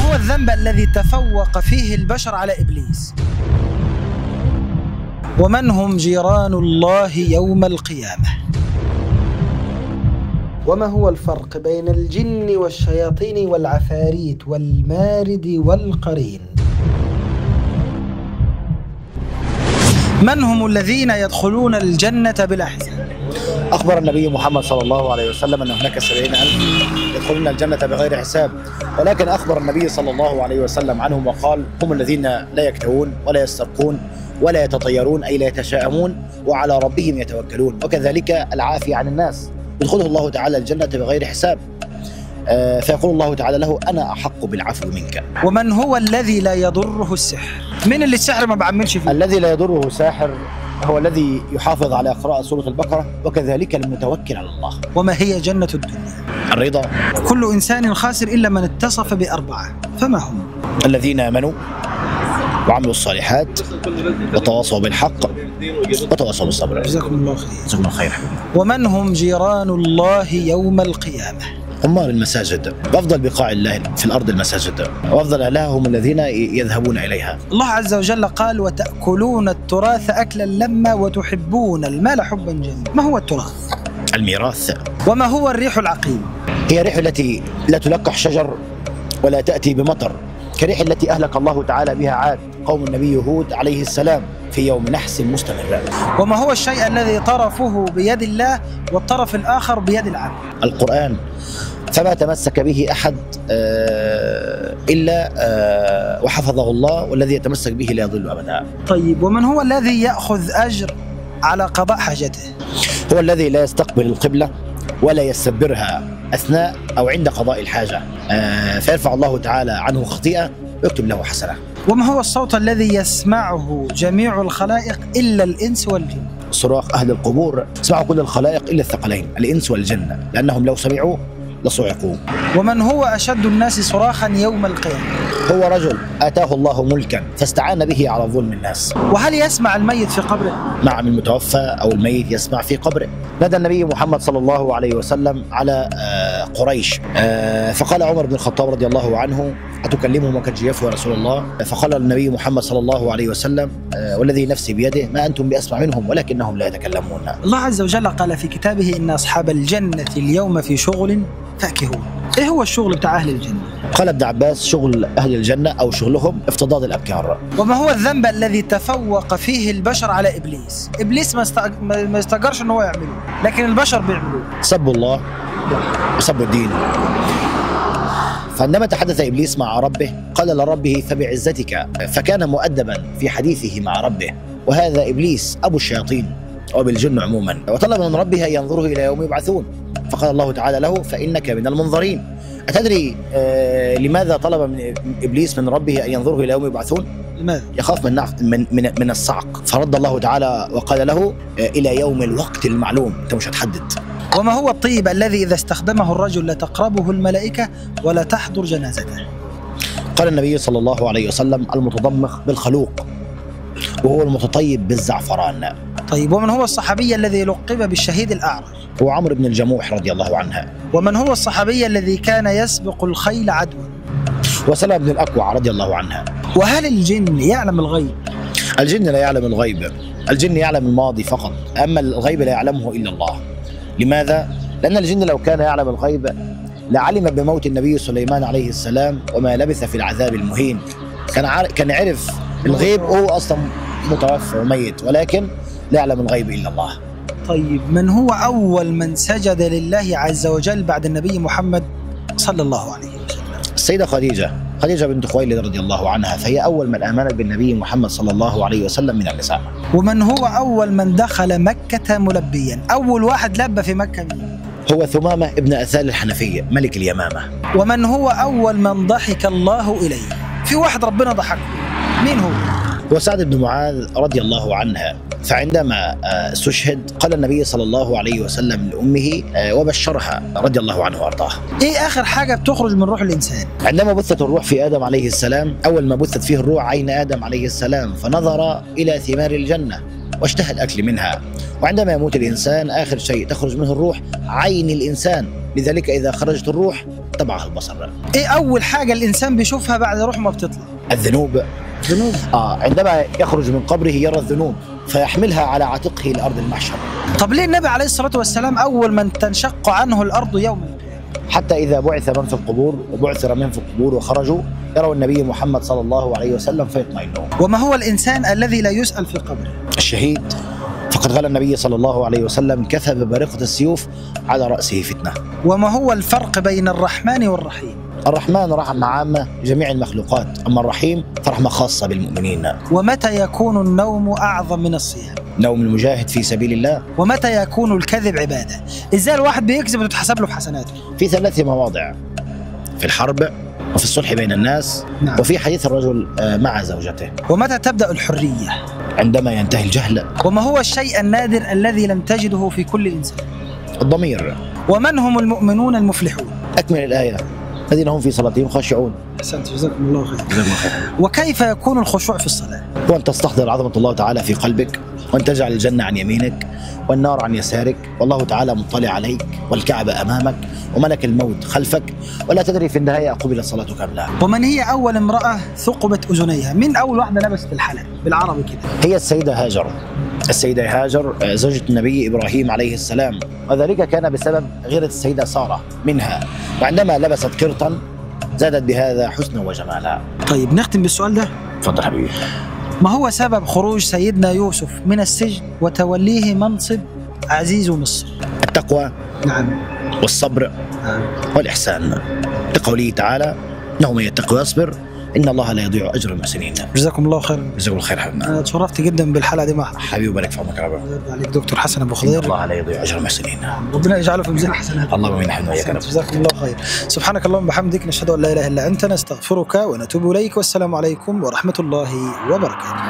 هو الذنب الذي تفوق فيه البشر على إبليس؟ ومن هم جيران الله يوم القيامة؟ وما هو الفرق بين الجن والشياطين والعفاريت والمارد والقرين؟ من هم الذين يدخلون الجنة بلا حساب؟ أخبر النبي محمد صلى الله عليه وسلم أن هناك 70,000 يدخلون الجنة بغير حساب، ولكن أخبر النبي صلى الله عليه وسلم عنهم وقال: هم الذين لا يكتوون ولا يسترقون ولا يتطيرون، أي لا يتشاءمون، وعلى ربهم يتوكلون. وكذلك العافي عن الناس يدخله الله تعالى الجنة بغير حساب، فيقول الله تعالى له: أنا أحق بالعفو منك. ومن هو الذي لا يضره السحر؟ من اللي السحر ما بعملش فيه؟ الذي لا يضره ساحر هو الذي يحافظ على قراءة سورة البقرة، وكذلك المتوكل على الله. وما هي جنة الدنيا؟ الرضا. كل إنسان خاسر إلا من اتصف بأربعة، فما هم؟ الذين آمنوا وعملوا الصالحات وتواصوا بالحق وتواصوا بالصبر. جزاكم الله خير. جزاكم الله خير. ومن هم جيران الله يوم القيامة؟ عمار المساجد، وأفضل بقاع الله في الأرض المساجد، وأفضل أهلها هم الذين يذهبون إليها. الله عز وجل قال: وتأكلون التراث أكلا لما وتحبون المال حبا جما. ما هو التراث؟ الميراث. وما هو الريح العقيم؟ هي الريح التي لا تلقح شجر ولا تأتي بمطر، كالريح التي أهلك الله تعالى بها عاد قوم النبي هود عليه السلام في يوم نحس مستمر. وما هو الشيء الذي طرفه بيد الله والطرف الآخر بيد العبد؟ القرآن، فما تمسك به أحد إلا وحفظه الله، والذي يتمسك به لا يضل أبدا. طيب، ومن هو الذي يأخذ أجر على قضاء حاجته؟ هو الذي لا يستقبل القبلة ولا يستدبرها أثناء أو عند قضاء الحاجة، فيرفع الله تعالى عنه خطيئة ويكتب له حسنة. وما هو الصوت الذي يسمعه جميع الخلائق إلا الإنس والجن؟ صراخ أهل القبور يسمعه كل الخلائق إلا الثقلين الإنس والجن، لأنهم لو سمعوا لصعقوا. ومن هو أشد الناس صراخا يوم القيامة؟ هو رجل آتاه الله ملكا فاستعان به على ظلم الناس. وهل يسمع الميت في قبره؟ نعم، المتوفى أو الميت يسمع في قبره. نادى النبي محمد صلى الله عليه وسلم على قريش، فقال عمر بن الخطاب رضي الله عنه: أتكلمهم وكجيفوا يا رسول الله؟ فقال النبي محمد صلى الله عليه وسلم: والذي نفسي بيده ما أنتم بأسمع منهم ولكنهم لا يتكلمون. الله عز وجل قال في كتابه: إن أصحاب الجنة اليوم في شغل فاكهون. إيه هو الشغل بتاع أهل الجنة؟ قال ابن عباس: شغل أهل الجنة أو شغلهم افتضاض الأبكار. وما هو الذنب الذي تفوق فيه البشر على إبليس؟ إبليس ما استجرش إن هو يعمله، لكن البشر بيعملوه. سب الله وسب الدين. فعندما تحدث إبليس مع ربه قال لربه: فبعزتك، فكان مؤدبا في حديثه مع ربه، وهذا إبليس أبو الشياطين وبالجن عموما، وطلب من ربه أن ينظره إلى يوم يبعثون، فقال الله تعالى له: فإنك من المنظرين. أتدري لماذا طلب من إبليس من ربه أن ينظره إلى يوم يبعثون؟ لماذا؟ يخاف من الصعق، فرد الله تعالى وقال له: إلى يوم الوقت المعلوم، أنت مش هتحدد. وما هو الطيب الذي إذا استخدمه الرجل لا تقربه الملائكة ولا تحضر جنازته؟ قال النبي صلى الله عليه وسلم: المتضمخ بالخلوق، وهو المتطيب بالزعفران. طيب، ومن هو الصحابي الذي لقب بالشهيد الأعرج؟ هو عمرو بن الجموح رضي الله عنها. ومن هو الصحابي الذي كان يسبق الخيل عدوا؟ وسلمة بن الأكوع رضي الله عنها. وهل الجن يعلم الغيب؟ الجن لا يعلم الغيب، الجن يعلم الماضي فقط، أما الغيب لا يعلمه إلا الله. لماذا؟ لأن الجن لو كان يعلم الغيب لعلم بموت النبي سليمان عليه السلام وما لبث في العذاب المهين، كان عرف الغيب وهو أصلا متوفى وميت، ولكن لا يعلم الغيب إلا الله. طيب، من هو أول من سجد لله عز وجل بعد النبي محمد صلى الله عليه وسلم؟ السيدة خديجة بنت خويلد رضي الله عنها، فهي أول من آمنت بالنبي محمد صلى الله عليه وسلم من النساء. ومن هو أول من دخل مكة ملبيا؟ أول واحد لبى في مكة مين؟ هو ثمامة ابن أثال الحنفية ملك اليمامة. ومن هو أول من ضحك الله إليه؟ في واحد ربنا ضحكه، مين هو؟ وسعد بن معاذ رضي الله عنها، فعندما استشهد قال النبي صلى الله عليه وسلم لأمه وبشرها رضي الله عنه وأرضاه. إيه آخر حاجة بتخرج من روح الإنسان؟ عندما بثت الروح في آدم عليه السلام، أول ما بثت فيه الروح عين آدم عليه السلام، فنظر إلى ثمار الجنة واشتهى الأكل منها، وعندما يموت الإنسان آخر شيء تخرج منه الروح عين الإنسان، لذلك إذا خرجت الروح تبعها البصر. ايه اول حاجه الانسان بيشوفها بعد روحه ما بتطلع؟ الذنوب. ذنوب. عندما يخرج من قبره يرى الذنوب فيحملها على عاتقه لأرض المحشر. طب ليه النبي عليه الصلاه والسلام اول من تنشق عنه الارض يوم القيامه؟ حتى إذا بعث من في القبور وبعثر من في القبور وخرجوا يروا النبي محمد صلى الله عليه وسلم فيطمئنون. وما هو الانسان الذي لا يسأل في قبره؟ الشهيد، فقد قال النبي صلى الله عليه وسلم: كفى ببارقة السيوف على رأسه فتنة. وما هو الفرق بين الرحمن والرحيم؟ الرحمن رحمة عامة لجميع المخلوقات، أما الرحيم فرحمة خاصة بالمؤمنين. ومتى يكون النوم أعظم من الصيام؟ نوم المجاهد في سبيل الله. ومتى يكون الكذب عبادة؟ إزاي الواحد بيكذب وتتحسب له بحسناته؟ في 3 مواضع: في الحرب، وفي الصلح بين الناس، نعم. وفي حديث الرجل مع زوجته. ومتى تبدأ الحرية؟ عندما ينتهي الجهل. وما هو الشيء النادر الذي لم تجده في كل إنسان؟ الضمير. ومن هم المؤمنون المفلحون؟ أكمل الآية: الذين هم في صلاتهم خاشعون. أحسنت، جزاكم الله خير. جزاكم الله خير. وكيف يكون الخشوع في الصلاة؟ هو أن تستحضر عظمة الله تعالى في قلبك، وأن تجعل الجنة عن يمينك والنار عن يسارك، والله تعالى مطلع عليك، والكعبة أمامك، وملك الموت خلفك، ولا تدري في النهاية قبلت صلاتك أم لا. ومن هي أول امرأة ثقبت أذنيها؟ من أول واحدة لبست الحلق بالعربي كده؟ هي السيدة هاجر. السيدة هاجر زوجة النبي إبراهيم عليه السلام، وذلك كان بسبب غيرة السيدة سارة منها، وعندما لبست قرطا زادت بهذا حسنا وجمالا. طيب نختم بالسؤال ده. تفضل حبيبي. ما هو سبب خروج سيدنا يوسف من السجن وتوليه منصب عزيز مصر؟ التقوى. نعم. والصبر. نعم. والإحسان، لقوله تعالى: إنه من يتقي ويصبر إن الله لا يضيع أجر المحسنين. جزاكم الله خيرا. جزاكم الله خير حبيبنا. أنا تشرفت جدا بالحلقة دي معك. حبيبي وبارك في عمرك يا رب. يرضى عليك دكتور حسن أبو إن خضير. الله لا يضيع أجر المحسنين. ربنا يجعله في ميزان حسناته. اللهم آمين. نحن وإياك. جزاكم الله خير. سبحانك اللهم وبحمدك، نشهد أن لا إله إلا أنت، نستغفرك ونتوب إليك، والسلام عليكم ورحمة الله وبركاته.